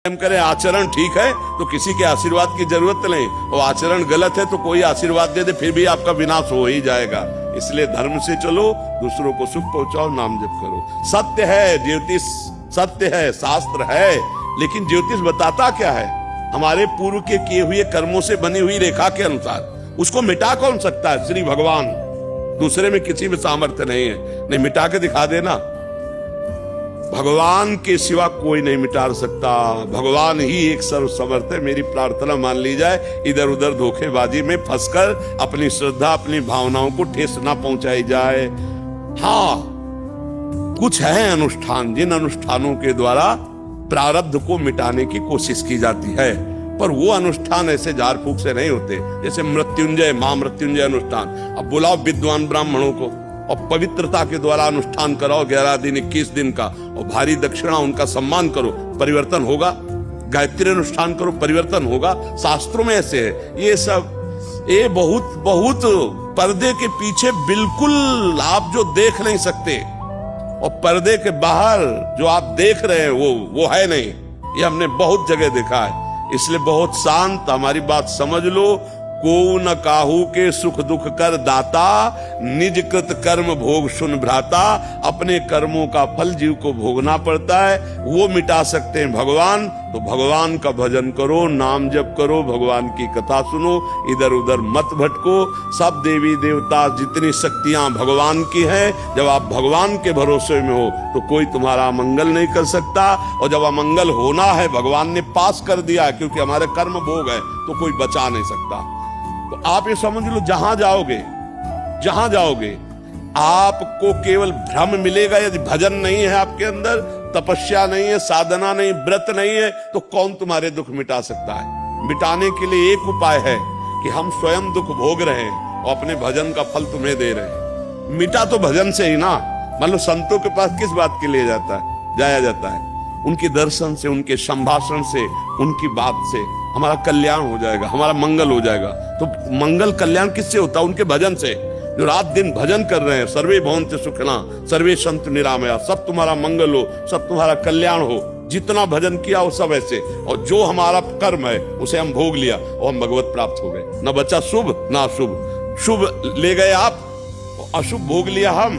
हम करें आचरण ठीक है तो किसी के आशीर्वाद की जरूरत नहीं, और आचरण गलत है तो कोई आशीर्वाद दे दे फिर भी आपका विनाश हो ही जाएगा। इसलिए धर्म से चलो, दूसरों को सुख पहुंचाओ, नाम जप करो। सत्य है ज्योतिष, सत्य है, शास्त्र है, लेकिन ज्योतिष बताता क्या है? हमारे पूर्व के किए हुए कर्मों से बनी हुई रेखा के अनुसार। उसको मिटा कौन सकता है? श्री भगवान। दूसरे में किसी में सामर्थ्य नहीं है। नहीं मिटा के दिखा देना, भगवान के सिवा कोई नहीं मिटा सकता। भगवान ही एक सर्व समर्थ है। मेरी प्रार्थना मान ली जाए, इधर उधर धोखेबाजी में फंसकर अपनी श्रद्धा, अपनी भावनाओं को ठेस ना पहुंचाई जाए। हाँ, कुछ है अनुष्ठान, जिन अनुष्ठानों के द्वारा प्रारब्ध को मिटाने की कोशिश की जाती है, पर वो अनुष्ठान ऐसे झाड़ फूक से नहीं होते। जैसे मृत्युंजय, महामृत्युंजय अनुष्ठान। अब बुलाओ विद्वान ब्राह्मणों को और पवित्रता के द्वारा अनुष्ठान कराओ 11 दिन 21 दिन का, और भारी दक्षिणा उनका सम्मान करो, परिवर्तन होगा। गायत्री अनुष्ठान करो, परिवर्तन होगा। शास्त्रों में ऐसे है। ये सब ये बहुत बहुत पर्दे के पीछे बिल्कुल आप जो देख नहीं सकते, और पर्दे के बाहर जो आप देख रहे हैं वो है नहीं। ये हमने बहुत जगह देखा है। इसलिए बहुत शांत हमारी बात समझ लो। को न काहू के सुख दुख कर दाता, निज कृत कर्म भोग सुन भ्राता। अपने कर्मों का फल जीव को भोगना पड़ता है, वो मिटा सकते हैं भगवान। तो भगवान का भजन करो, नाम जप करो, भगवान की कथा सुनो, इधर उधर मत भटको। सब देवी देवता जितनी शक्तियां भगवान की हैं, जब आप भगवान के भरोसे में हो तो कोई तुम्हारा अमंगल नहीं कर सकता। और जब अमंगल होना है, भगवान ने पास कर दिया, क्योंकि हमारे कर्म भोग है, तो कोई बचा नहीं सकता। तो आप ये समझ लो, जहां जाओगे आपको केवल भ्रम मिलेगा। यदि भजन नहीं है आपके अंदर, तपस्या नहीं है, साधना नहीं, व्रत नहीं है, तो कौन तुम्हारे दुख मिटा सकता है? मिटाने के लिए एक उपाय है कि हम स्वयं दुख भोग रहे हैं और अपने भजन का फल तुम्हें दे रहे हैं। मिटा तो भजन से ही ना। मान लो संतों के पास किस बात के लिए जाया जाता है? उनके दर्शन से, उनके संभाषण से, उनकी बात से हमारा कल्याण हो जाएगा, हमारा मंगल हो जाएगा। तो मंगल कल्याण किससे होता है? उनके भजन से। जो रात दिन भजन कर रहे हैं, सर्वे भवन्तु सुखिनः सर्वे सन्तु निरामया, सब तुम्हारा मंगल हो, सब तुम्हारा कल्याण हो। जितना भजन किया वो सब ऐसे। और जो हमारा कर्म है उसे हम भोग लिया और हम भगवत प्राप्त हो गए। न बचा शुभ ना अशुभ। शुभ ले गए आप, अशुभ भोग लिया हम,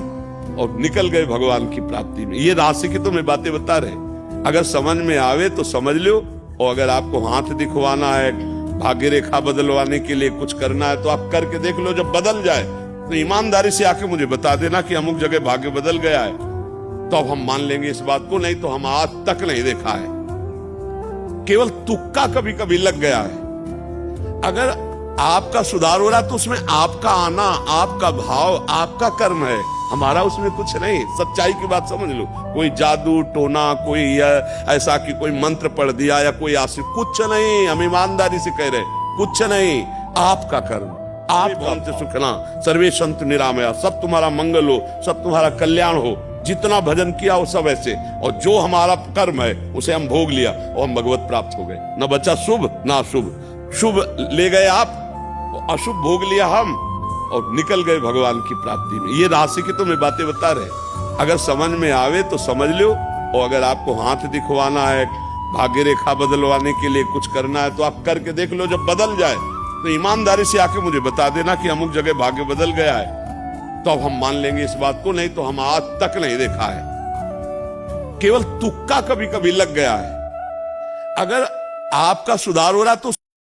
और निकल गए भगवान की प्राप्ति में। ये राशि की तो मैं बातें बता रहे। अगर समझ में आवे तो समझ लो, और अगर आपको हाथ दिखवाना है, भाग्य रेखा बदलवाने के लिए कुछ करना है, तो आप करके देख लो। जब बदल जाए तो ईमानदारी से आके मुझे बता देना कि अमुक जगह भाग्य बदल गया है, तो अब हम मान लेंगे इस बात को। नहीं तो हम आज तक नहीं देखा है, केवल तुक्का कभी कभी लग गया है। अगर आपका सुधार हो रहा तो उसमें आपका आना, आपका भाव, आपका कर्म है, हमारा उसमें कुछ नहीं। सच्चाई की बात समझ लो। कोई जादू टोना, कोई ऐसा कि कोई मंत्र पढ़ दिया या कोई आशीर्वाद, कुछ नहीं। हम ईमानदारी से कह रहे, कुछ नहीं। आपका कर्म, आप भवन्तु सुखिनः सर्वे सन्तु निरामया, सब तुम्हारा मंगल हो, सब तुम्हारा कल्याण हो। जितना भजन किया वो सब ऐसे। और जो हमारा कर्म है उसे हम भोग लिया और हम भगवत प्राप्त हो गए। न बचा शुभ ना अशुभ। शुभ ले गए आप, अशुभ भोग लिया हम, और निकल गए भगवान की प्राप्ति में। ये राशि की तो मैं बातें बता रहे। अगर समझ में आवे तो समझ लो, और अगर आपको हाथ दिखवाना है, भाग्य रेखा बदलवाने के लिए कुछ करना है, तो आप करके देख लो। जब बदल जाए तो ईमानदारी से आके मुझे बता देना कि अमुक जगह भाग्य बदल गया है, तो अब हम मान लेंगे इस बात को। नहीं तो हम आज तक नहीं देखा है, केवल तुक्का कभी कभी लग गया है। अगर आपका सुधार हो रहा तो